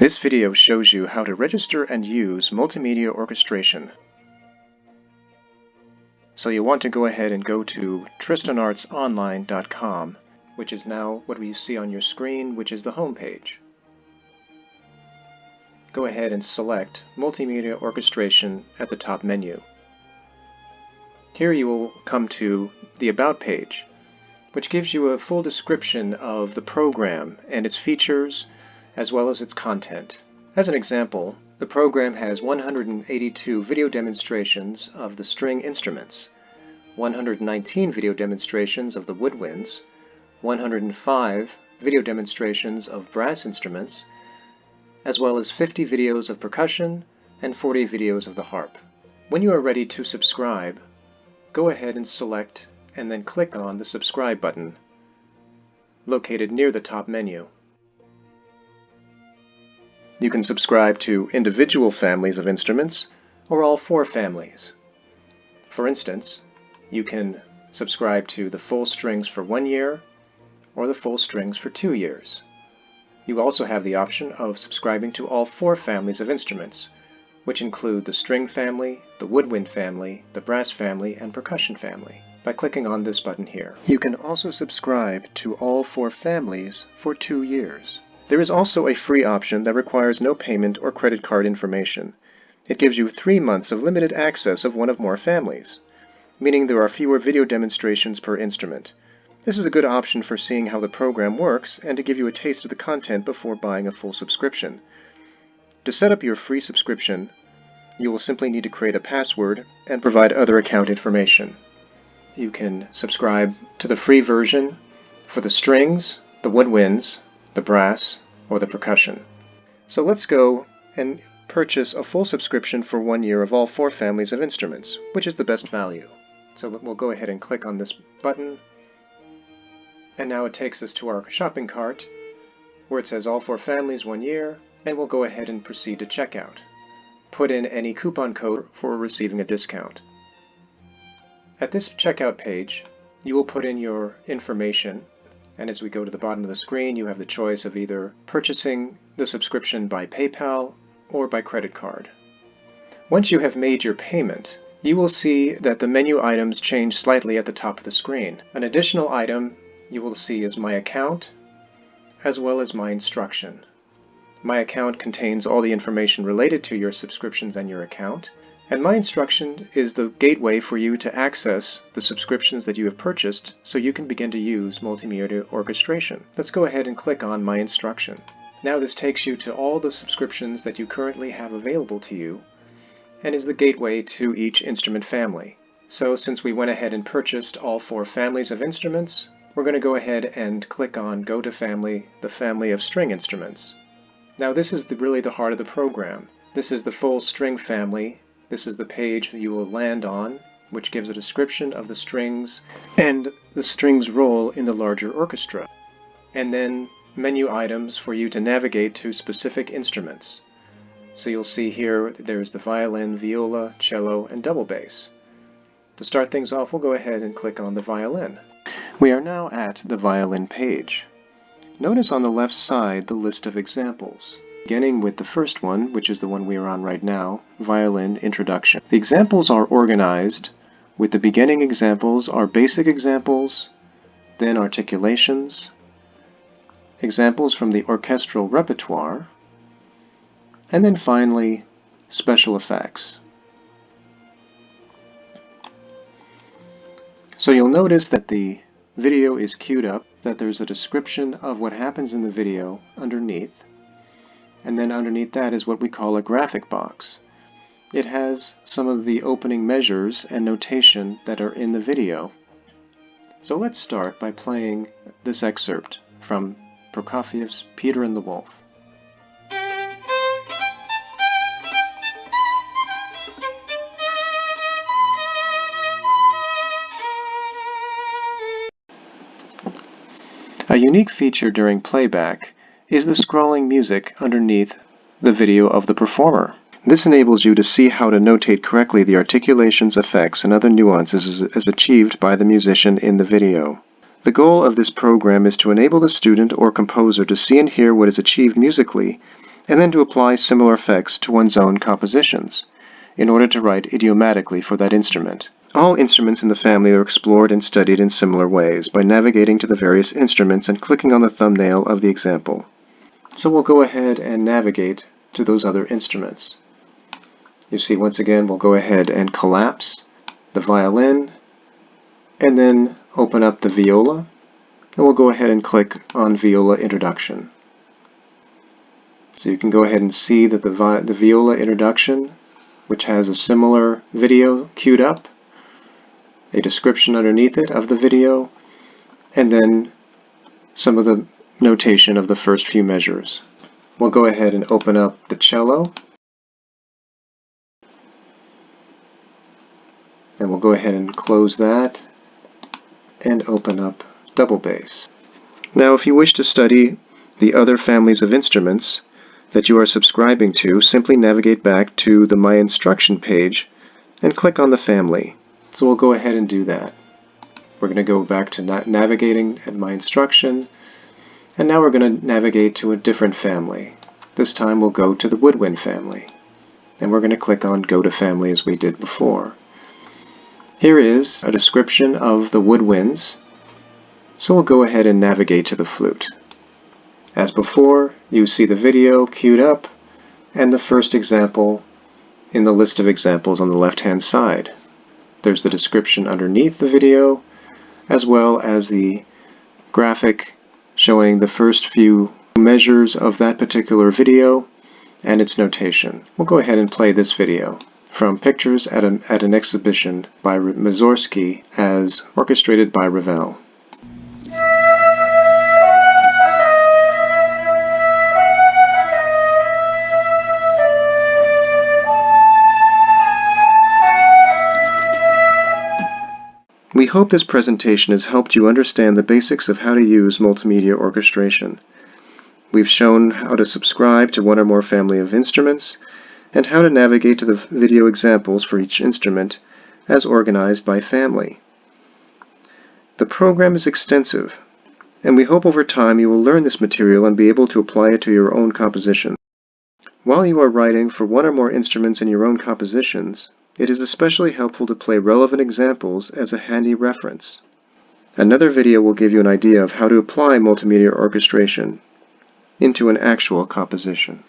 This video shows you how to register and use multimedia orchestration. So you'll want to go ahead and go to tristanartsonline.com, which is now what you see on your screen, which is the home page. Go ahead and select Multimedia Orchestration at the top menu. Here you will come to the About page, which gives you a full description of the program and its features, as well as its content. As an example, the program has 182 video demonstrations of the string instruments, 119 video demonstrations of the woodwinds, 105 video demonstrations of brass instruments, as well as 50 videos of percussion and 40 videos of the harp. When you are ready to subscribe, go ahead and select and then click on the subscribe button located near the top menu. You can subscribe to individual families of instruments or all 4 families. For instance, you can subscribe to the full strings for 1 year or the full strings for 2 years. You also have the option of subscribing to all 4 families of instruments, which include the string family, the woodwind family, the brass family, and percussion family, by clicking on this button here. You can also subscribe to all 4 families for 2 years. There is also a free option that requires no payment or credit card information. It gives you 3 months of limited access of one of more families, meaning there are fewer video demonstrations per instrument. This is a good option for seeing how the program works and to give you a taste of the content before buying a full subscription. To set up your free subscription, you will simply need to create a password and provide other account information. You can subscribe to the free version for the strings, the woodwinds, the brass, or the percussion. So let's go and purchase a full subscription for 1 year of all 4 families of instruments, which is the best value. So we'll go ahead and click on this button, and now it takes us to our shopping cart where it says all 4 families 1 year, and we'll go ahead and proceed to checkout. Put in any coupon code for receiving a discount. At this checkout page, you will put in your information, and as we go to the bottom of the screen, you have the choice of either purchasing the subscription by PayPal or by credit card. Once you have made your payment, you will see that the menu items change slightly at the top of the screen. An additional item you will see is My Account, as well as My Instruction. My Account contains all the information related to your subscriptions and your account, and My Instruction is the gateway for you to access the subscriptions that you have purchased so you can begin to use multimedia orchestration. Let's go ahead and click on My Instruction. Now this takes you to all the subscriptions that you currently have available to you and is the gateway to each instrument family. So since we went ahead and purchased all 4 families of instruments, we're going to go ahead and click on Go to Family, the family of string instruments. Now this is really the heart of the program. This is the full string family. This is the page that you will land on, which gives a description of the strings and the strings' role in the larger orchestra. And then menu items for you to navigate to specific instruments. So you'll see here there's the violin, viola, cello, and double bass. To start things off, we'll go ahead and click on the violin. We are now at the violin page. Notice on the left side the list of examples, beginning with the first one, which is the one we are on right now, Violin Introduction. The examples are organized with the beginning examples are basic examples, then articulations, examples from the orchestral repertoire, and then finally special effects. So you'll notice that the video is queued up, that there's a description of what happens in the video underneath, and then underneath that is what we call a graphic box. It has some of the opening measures and notation that are in the video. So let's start by playing this excerpt from Prokofiev's Peter and the Wolf. A unique feature during playback is the scrolling music underneath the video of the performer. This enables you to see how to notate correctly the articulations, effects, and other nuances as achieved by the musician in the video. The goal of this program is to enable the student or composer to see and hear what is achieved musically and then to apply similar effects to one's own compositions in order to write idiomatically for that instrument. All instruments in the family are explored and studied in similar ways by navigating to the various instruments and clicking on the thumbnail of the example. So we'll go ahead and navigate to those other instruments. You see, once again, we'll go ahead and collapse the violin and then open up the viola, and we'll go ahead and click on Viola Introduction. So you can go ahead and see that the viola introduction, which has a similar video queued up, a description underneath it of the video, and then some of the notation of the first few measures. We'll go ahead and open up the cello, and we'll go ahead and close that and open up double bass. Now, if you wish to study the other families of instruments that you are subscribing to, simply navigate back to the My Instruction page and click on the family. So we'll go ahead and do that. We're going to go back to navigating at My Instruction, and now we're going to navigate to a different family. This time we'll go to the woodwind family, and we're going to click on Go to Family as we did before. Here is a description of the woodwinds, so we'll go ahead and navigate to the flute. As before, you see the video queued up and the first example in the list of examples on the left-hand side. There's the description underneath the video, as well as the graphic showing the first few measures of that particular video and its notation. We'll go ahead and play this video from Pictures at an Exhibition by Mussorgsky as orchestrated by Ravel. We hope this presentation has helped you understand the basics of how to use multimedia orchestration. We've shown how to subscribe to one or more family of instruments and how to navigate to the video examples for each instrument as organized by family. The program is extensive, and we hope over time you will learn this material and be able to apply it to your own composition. While you are writing for one or more instruments in your own compositions, it is especially helpful to play relevant examples as a handy reference. Another video will give you an idea of how to apply multimedia orchestration into an actual composition.